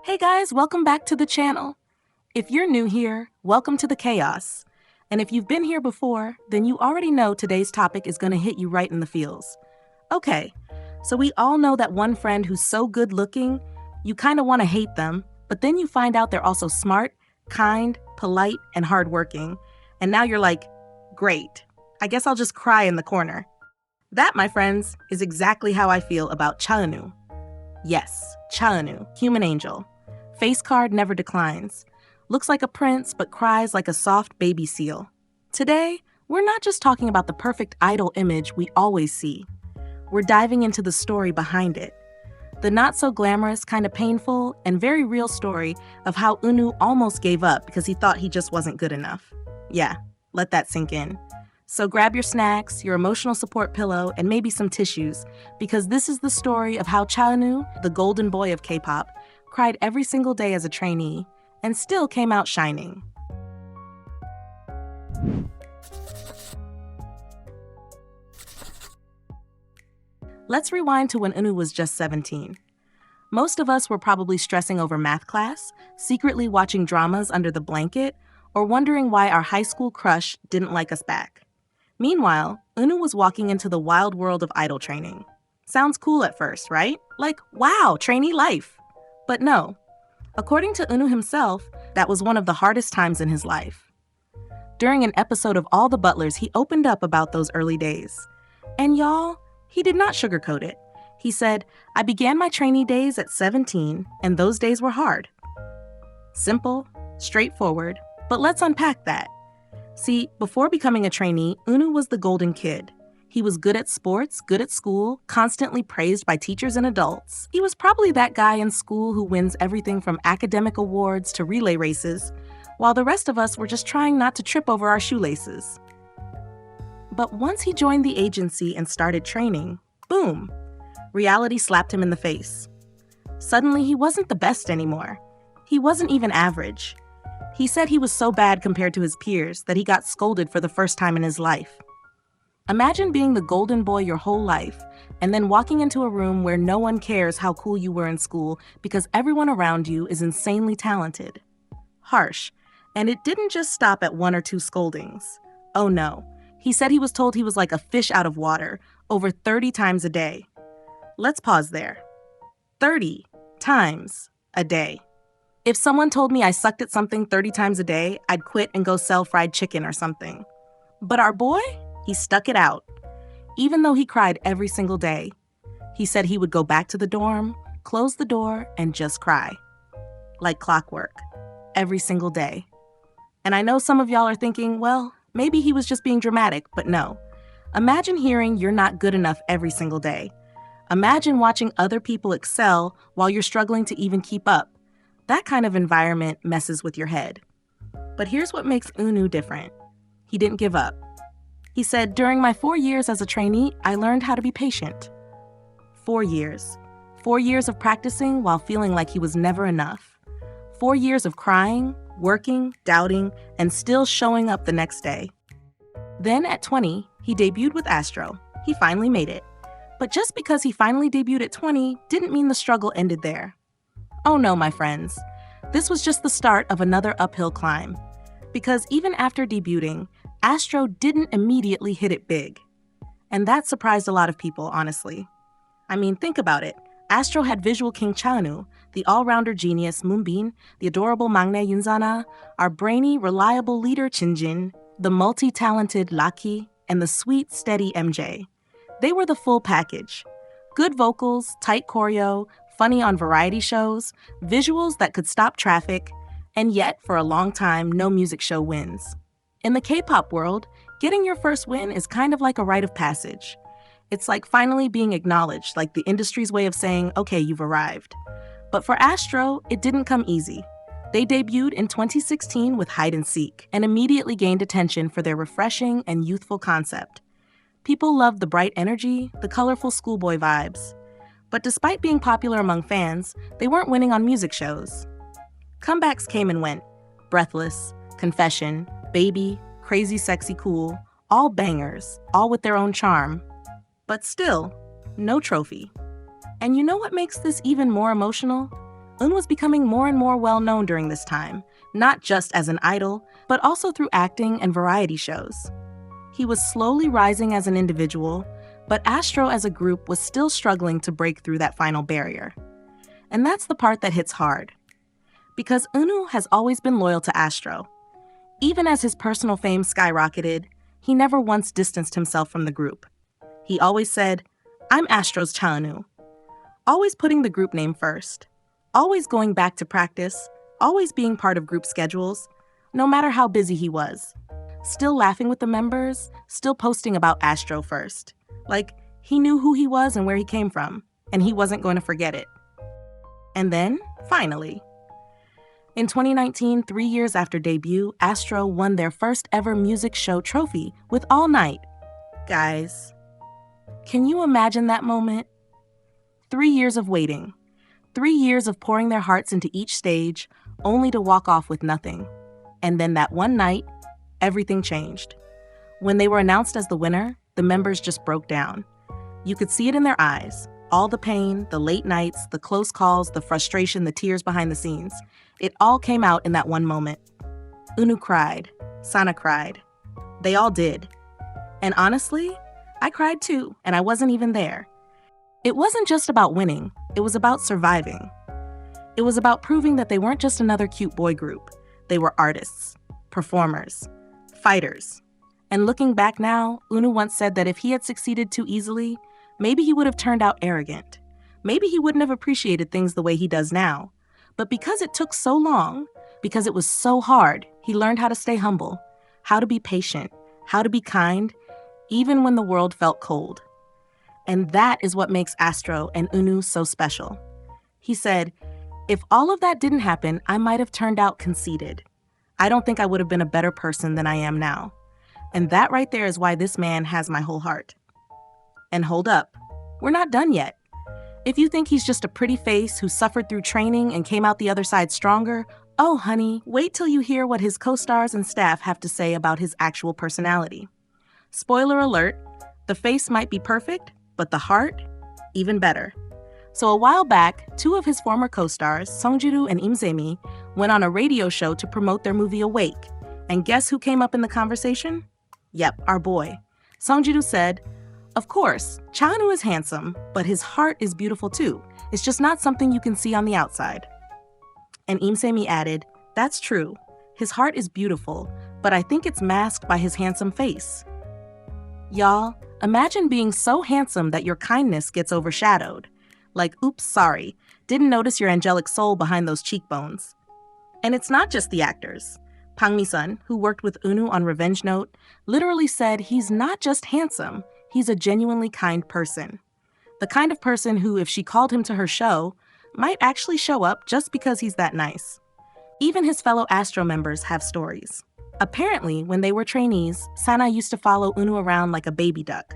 Hey guys, welcome back to the channel. If you're new here, welcome to the chaos. And if you've been here before, then you already know today's topic is going to hit you right in the feels. Okay, so we all know that one friend who's so good looking, you kind of want to hate them, but then you find out they're also smart, kind, polite, and hardworking. And now you're like, great, I guess I'll just cry in the corner. That, my friends, is exactly how I feel about Eunwoo. Yes, Eunwoo, human angel. Face card never declines. Looks like a prince, but cries like a soft baby seal. Today, we're not just talking about the perfect idol image we always see. We're diving into the story behind it. The not-so-glamorous, kind of painful, and very real story of how Eunwoo almost gave up because he thought he just wasn't good enough. Yeah, let that sink in. So grab your snacks, your emotional support pillow, and maybe some tissues, because this is the story of how Eunwoo, the golden boy of K-pop, cried every single day as a trainee, and still came out shining. Let's rewind to when Eunwoo was just 17. Most of us were probably stressing over math class, secretly watching dramas under the blanket, or wondering why our high school crush didn't like us back. Meanwhile, Eunwoo was walking into the wild world of idol training. Sounds cool at first, right? Like, wow, trainee life. But no. According to Eunwoo himself, that was one of the hardest times in his life. During an episode of All the Butlers, he opened up about those early days. And y'all, he did not sugarcoat it. He said, "I began my trainee days at 17, and those days were hard." Simple, straightforward, but let's unpack that. See, before becoming a trainee, Eunwoo was the golden kid. He was good at sports, good at school, constantly praised by teachers and adults. He was probably that guy in school who wins everything from academic awards to relay races, while the rest of us were just trying not to trip over our shoelaces. But once he joined the agency and started training, boom, reality slapped him in the face. Suddenly, he wasn't the best anymore. He wasn't even average. He said he was so bad compared to his peers that he got scolded for the first time in his life. Imagine being the golden boy your whole life, and then walking into a room where no one cares how cool you were in school because everyone around you is insanely talented. Harsh. And it didn't just stop at 1 or 2 scoldings. Oh no. He said he was told he was like a fish out of water, over 30 times a day. Let's pause there. 30 times a day. If someone told me I sucked at something 30 times a day, I'd quit and go sell fried chicken or something. But our boy? He stuck it out. Even though he cried every single day, he said he would go back to the dorm, close the door, and just cry. Like clockwork. Every single day. And I know some of y'all are thinking, well, maybe he was just being dramatic, but no. Imagine hearing you're not good enough every single day. Imagine watching other people excel while you're struggling to even keep up. That kind of environment messes with your head. But here's what makes Eunwoo different. He didn't give up. He said, "During my 4 years as a trainee, I learned how to be patient." 4 years. 4 years of practicing while feeling like he was never enough. 4 years of crying, working, doubting, and still showing up the next day. Then at 20, he debuted with Astro. He finally made it. But just because he finally debuted at 20 didn't mean the struggle ended there. Oh no, my friends. This was just the start of another uphill climb. Because even after debuting, Astro didn't immediately hit it big. And that surprised a lot of people, honestly. I mean, think about it. Astro had visual king Eunwoo, the all-rounder genius Moonbin, the adorable maknae Yoonjana, our brainy, reliable leader Jinjin, the multi-talented Lucky, and the sweet, steady MJ. They were the full package. Good vocals, tight choreo, funny on variety shows, visuals that could stop traffic, and yet, for a long time, no music show wins. In the K-pop world, getting your first win is kind of like a rite of passage. It's like finally being acknowledged, like the industry's way of saying, okay, you've arrived. But for Astro, it didn't come easy. They debuted in 2016 with Hide and Seek, and immediately gained attention for their refreshing and youthful concept. People loved the bright energy, the colorful schoolboy vibes. But despite being popular among fans, they weren't winning on music shows. Comebacks came and went. Breathless, Confession, Baby, Crazy Sexy Cool, all bangers, all with their own charm. But still, no trophy. And you know what makes this even more emotional? Eun was becoming more and more well-known during this time, not just as an idol, but also through acting and variety shows. He was slowly rising as an individual, but Astro as a group was still struggling to break through that final barrier. And that's the part that hits hard. Because Eunwoo has always been loyal to Astro. Even as his personal fame skyrocketed, he never once distanced himself from the group. He always said, "I'm Astro's Eun-woo," always putting the group name first, always going back to practice, always being part of group schedules, no matter how busy he was. Still laughing with the members, still posting about Astro first. Like, he knew who he was and where he came from, and he wasn't going to forget it. And then, finally, in 2019, 3 years after debut, Astro won their first ever music show trophy with All Night. Guys, can you imagine that moment? 3 years of waiting. 3 years of pouring their hearts into each stage, only to walk off with nothing. And then that one night, everything changed. When they were announced as the winner, the members just broke down. You could see it in their eyes. All the pain, the late nights, the close calls, the frustration, the tears behind the scenes. It all came out in that one moment. Eunwoo cried. Sana cried. They all did. And honestly, I cried too, and I wasn't even there. It wasn't just about winning. It was about surviving. It was about proving that they weren't just another cute boy group. They were artists, performers, fighters. And looking back now, Eunwoo once said that if he had succeeded too easily, maybe he would have turned out arrogant. Maybe he wouldn't have appreciated things the way he does now. But because it took so long, because it was so hard, he learned how to stay humble, how to be patient, how to be kind, even when the world felt cold. And that is what makes Astro and Eunwoo so special. He said, "If all of that didn't happen, I might have turned out conceited. I don't think I would have been a better person than I am now. And that right there is why this man has my whole heart." And hold up, we're not done yet. If you think he's just a pretty face who suffered through training and came out the other side stronger, oh honey, wait till you hear what his co-stars and staff have to say about his actual personality. Spoiler alert, the face might be perfect, but the heart, even better. So a while back, 2 of his former co-stars, Sungjiru and Im Se-mi, went on a radio show to promote their movie Awake. And guess who came up in the conversation? Yep, our boy. Sungjiru said, "Of course, Eun-woo is handsome, but his heart is beautiful too. It's just not something you can see on the outside." And Im Se-mi added, "That's true. His heart is beautiful, but I think it's masked by his handsome face." Y'all, imagine being so handsome that your kindness gets overshadowed. Like, oops, sorry, didn't notice your angelic soul behind those cheekbones. And it's not just the actors. Pang Mi-sun, who worked with Eunwoo on Revenge Note, literally said he's not just handsome, he's a genuinely kind person. The kind of person who, if she called him to her show, might actually show up just because he's that nice. Even his fellow Astro members have stories. Apparently, when they were trainees, Sana used to follow Eunwoo around like a baby duck.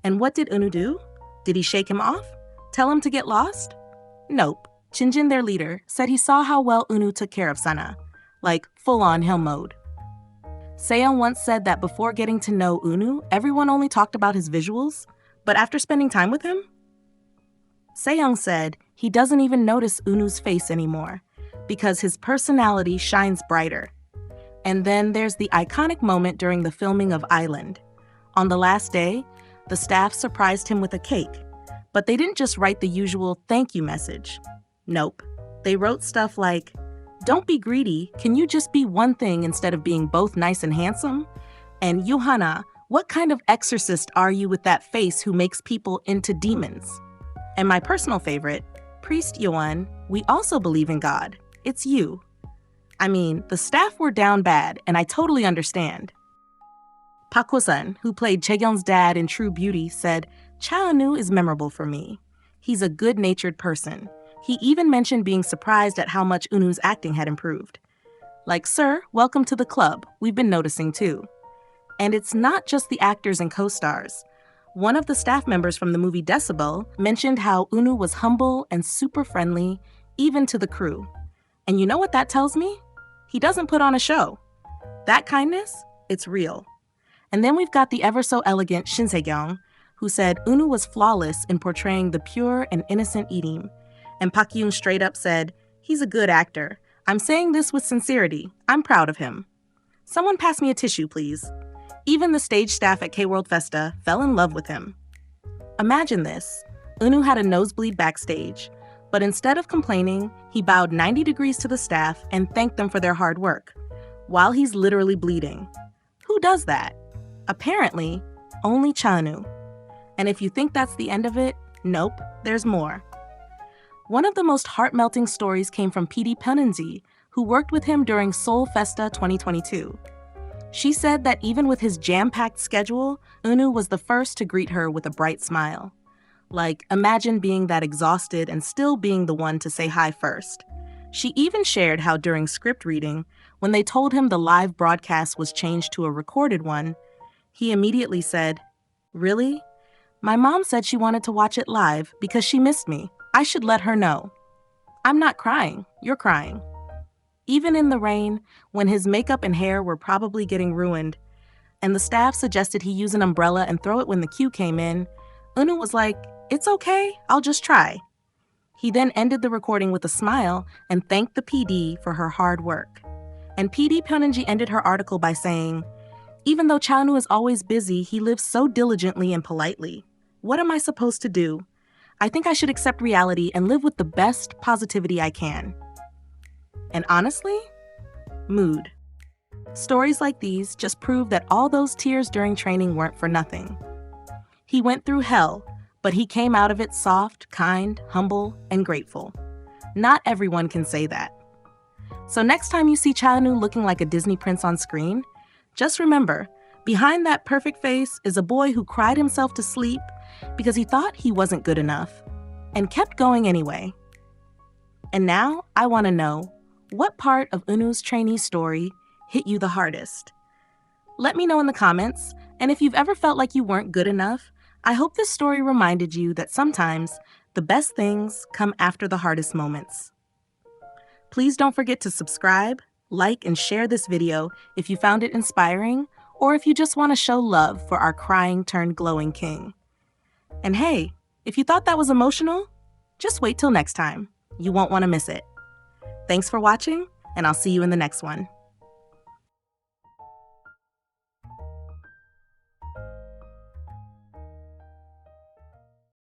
And what did Eunwoo do? Did he shake him off? Tell him to get lost? Nope. Jinjin, their leader, said he saw how well Eunwoo took care of Sana, like full-on hill mode. Seong once said that before getting to know Eunwoo, everyone only talked about his visuals, but after spending time with him? Seong said he doesn't even notice Eunwoo's face anymore, because his personality shines brighter. And then there's the iconic moment during the filming of Island. On the last day, the staff surprised him with a cake, but they didn't just write the usual thank you message. Nope. They wrote stuff like, "Don't be greedy, can you just be one thing instead of being both nice and handsome? And Johanna, what kind of exorcist are you with that face who makes people into demons?" And my personal favorite, "Priest Yoan, we also believe in God. It's you." I mean, the staff were down bad, and I totally understand. Park Ho-sun, who played Chae-kyung's dad in True Beauty, said, "Eun-woo is memorable for me. He's a good-natured person. He even mentioned being surprised at how much Eunwoo's acting had improved. Like, sir, welcome to the club. We've been noticing too." And it's not just the actors and co-stars. One of the staff members from the movie Decibel mentioned how Eunwoo was humble and super friendly, even to the crew. And you know what that tells me? He doesn't put on a show. That kindness, it's real. And then we've got the ever-so-elegant Shin Se-kyung, who said Eunwoo was flawless in portraying the pure and innocent Irim. And Park Yoon straight up said, He's a good actor. I'm saying this with sincerity. I'm proud of him. Someone pass me a tissue, please. Even the stage staff at K-World Festa fell in love with him. Imagine this. Eunwoo had a nosebleed backstage, but instead of complaining, he bowed 90 degrees to the staff and thanked them for their hard work, while he's literally bleeding. Who does that? Apparently, only Eun-woo. And if you think that's the end of it, nope, there's more. One of the most heart-melting stories came from PD Penunzi, who worked with him during Seoul Festa 2022. She said that even with his jam-packed schedule, Eunwoo was the first to greet her with a bright smile. Like, imagine being that exhausted and still being the one to say hi first. She even shared how during script reading, when they told him the live broadcast was changed to a recorded one, he immediately said, "Really? My mom said she wanted to watch it live because she missed me. I should let her know." I'm not crying, you're crying. Even in the rain, when his makeup and hair were probably getting ruined, and the staff suggested he use an umbrella and throw it when the cue came in, Eunwoo was like, "It's okay, I'll just try." He then ended the recording with a smile and thanked the PD for her hard work. And PD Pyeonji ended her article by saying, "Even though Eun-woo is always busy, he lives so diligently and politely. What am I supposed to do? I think I should accept reality and live with the best positivity I can." And honestly, mood. Stories like these just prove that all those tears during training weren't for nothing. He went through hell, but he came out of it soft, kind, humble, and grateful. Not everyone can say that. So next time you see Eun-woo looking like a Disney prince on screen, just remember, behind that perfect face is a boy who cried himself to sleep because he thought he wasn't good enough and kept going anyway. And now I want to know, what part of Eunwoo's trainee story hit you the hardest? Let me know in the comments, and if you've ever felt like you weren't good enough, I hope this story reminded you that sometimes the best things come after the hardest moments. Please don't forget to subscribe, like, and share this video if you found it inspiring, or if you just want to show love for our crying-turned-glowing king. And hey, if you thought that was emotional, just wait till next time. You won't want to miss it. Thanks for watching, and I'll see you in the next one.